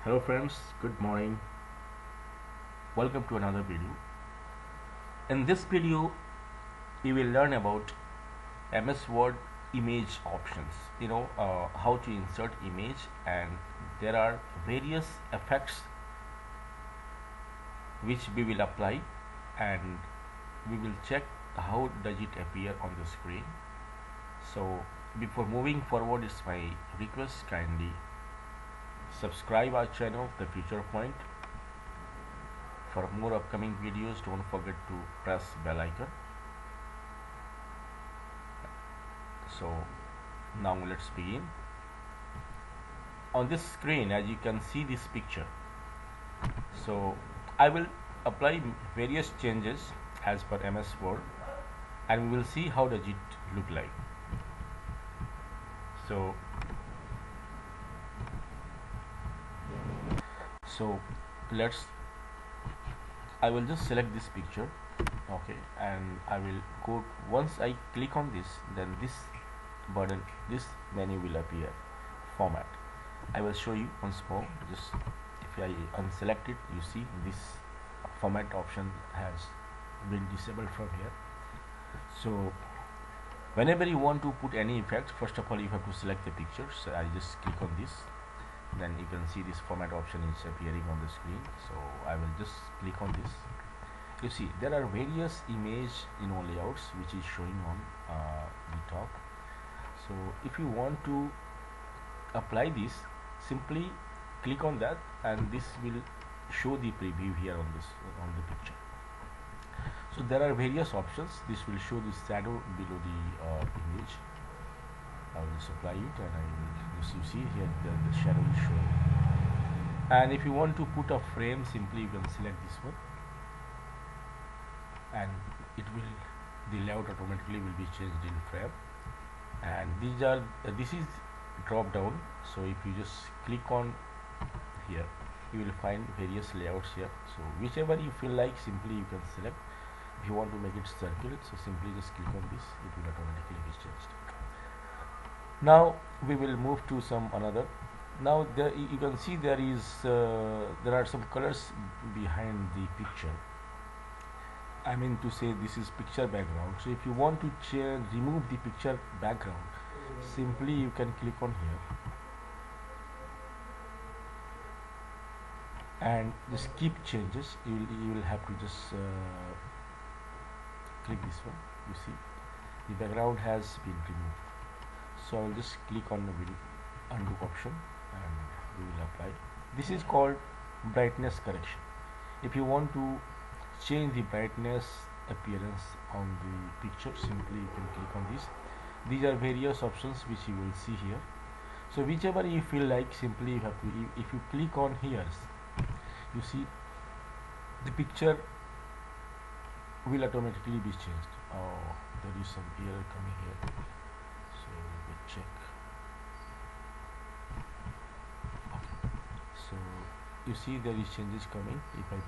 Hello friends, good morning. Welcome to another video. In this video, we will learn about MS Word image options. How to insert image, and there are various effects which we will apply, and we will check how does it appear on the screen. So before moving forward, it's my request, kindly subscribe our channel, The Future Point. For more upcoming videos, don't forget to press bell icon. So now let's begin. On this screen, as you can see this picture, so I will apply various changes as per MS Word, and we will see how does it look like. So let's I will just select this picture, okay, and I will go. Once I click on this, then this button, this menu will appear, format. I will show you once more. Just if I unselect it, you see this format option has been disabled from here. So whenever you want to put any effect, first of all you have to select the picture. So I just click on this, then you can see this format option is appearing on the screen. So I will just click on this. You see there are various image layouts which is showing on the top. So if you want to apply this, simply click on that, and this will show the preview here on the picture. So there are various options. This will show the shadow below the image. I will just apply it, and I will just, you see here the shadow is showing. And if you want to put a frame, simply you can select this one, and the layout automatically will be changed in frame. And this is drop down. So if you just click on here, you will find various layouts here. So whichever you feel like, simply you can select. If you want to make it circle, so simply just click on this, it will automatically be changed. Now we will move to some another. Now there you can see there are some colors behind the picture. I mean to say, this is picture background. So if you want to remove the picture background, simply you can click on here and just keep changes. You will have to just click this one. You see the background has been removed. So I will just click on the undo option, and we will apply. This is called brightness correction. If you want to change the brightness appearance on the picture, simply you can click on this. These are various options which you will see here. So whichever you feel like, simply you have to, if you click on here, you see the picture will automatically be changed. Oh, there is some error coming here, so we'll check. Okay. So you see there is changes coming. If I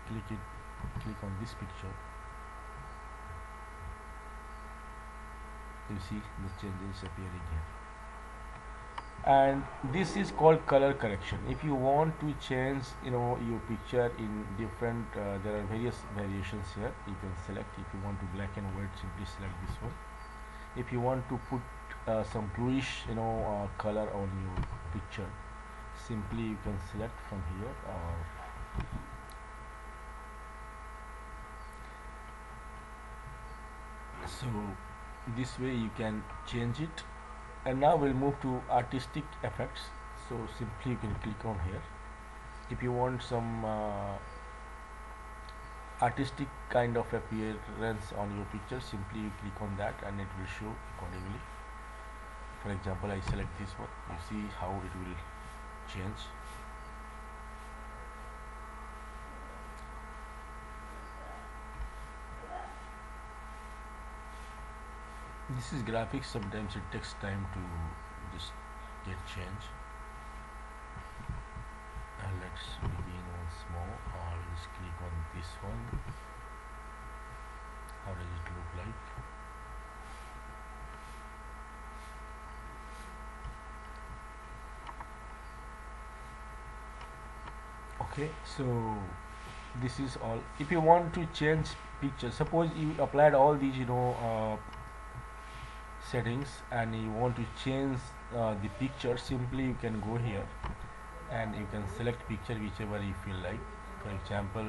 click on this picture, you see the changes appearing here. And this is called color correction. If you want to change your picture in different there are various variations here. You can select. If you want to black and white, simply select this one. If you want to put some bluish color on your picture, simply you can select from here, or so this way you can change it. And now we'll move to artistic effects. So simply you can click on here. If you want some artistic kind of appearance on your picture, simply you click on that, and it will show accordingly. For example, I select this one. You see how it will change. This is graphics. Sometimes it takes time to just get change. And let's begin once more. I'll just click on this one. How does it look like? Okay, so this is all. If you want to change picture, suppose you applied all these settings and you want to change the picture, simply you can go here and you can select picture whichever you feel like. For example,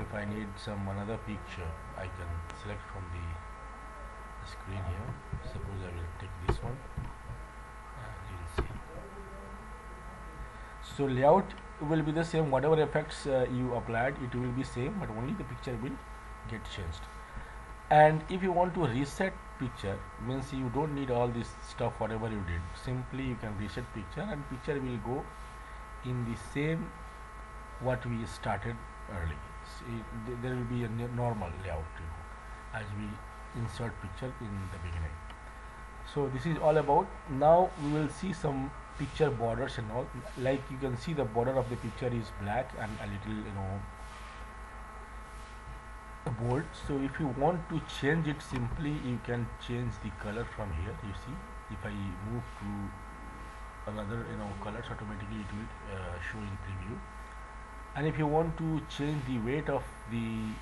if I need some another picture, I can select from the screen here. Suppose I will take this one and you will see. So layout will be the same, whatever effects you applied, it will be same, but only the picture will get changed. And if you want to reset picture, means you don't need all this stuff whatever you did, simply you can reset picture and picture will go in the same what we started early. There will be a normal layout, as we insert picture in the beginning. So this is all about. Now we will see some picture borders and all. Like you can see the border of the picture is black and a little bold. So if you want to change it, simply you can change the color from here. You see, if I move to another colors, automatically it will show in preview. And if you want to change the weight of the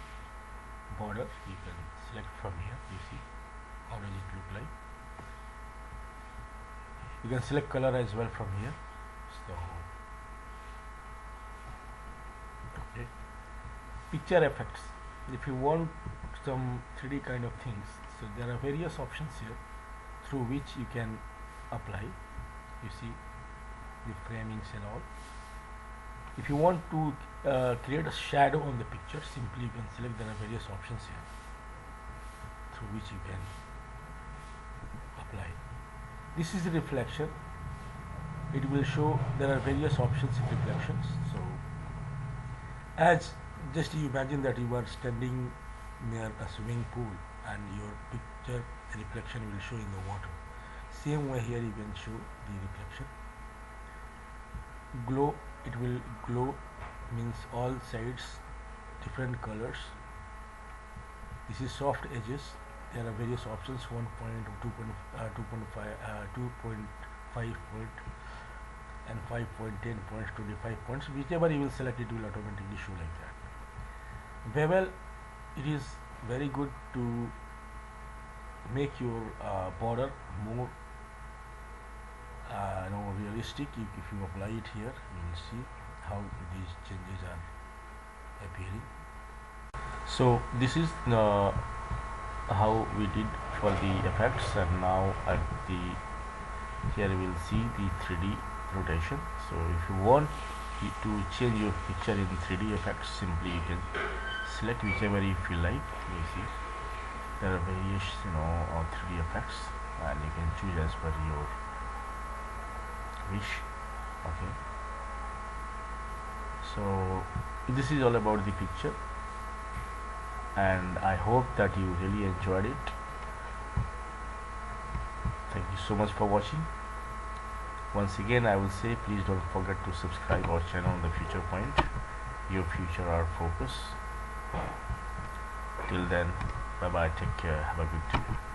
border, you can select from here. You see how does it look like. You can select color as well from here. So okay, picture effects. If you want some 3D kind of things, so there are various options here through which you can apply. You see the framings and all. If you want to create a shadow on the picture, simply you can select. There are various options here through which you can apply. This is reflection. It will show there are various options in reflections. So as just you imagine that you are standing near a swimming pool and your picture reflection will show in the water. Same way here you can show the reflection. Glow, it will glow, means all sides different colors. This is soft edges. There are various options, 1 point, 2.5, 2.5 point and 5 point, 10 points, 25 points. Whichever you will select, it will automatically show like that. Bevel, it is very good to make your border more realistic. If you apply it here, you will see how these changes are appearing. So this is how we did for the effects, and now at the here we will see the 3D rotation. So if you want to change your picture in 3D effects, simply you can select whichever you feel like. You see there are various 3D effects and you can choose as per your wish. Okay, so this is all about the picture, and I hope that you really enjoyed it. Thank you so much for watching. Once again I will say, please don't forget to subscribe our channel, The Future Point. Your future, our focus. Till then, bye bye, take care, have a good day.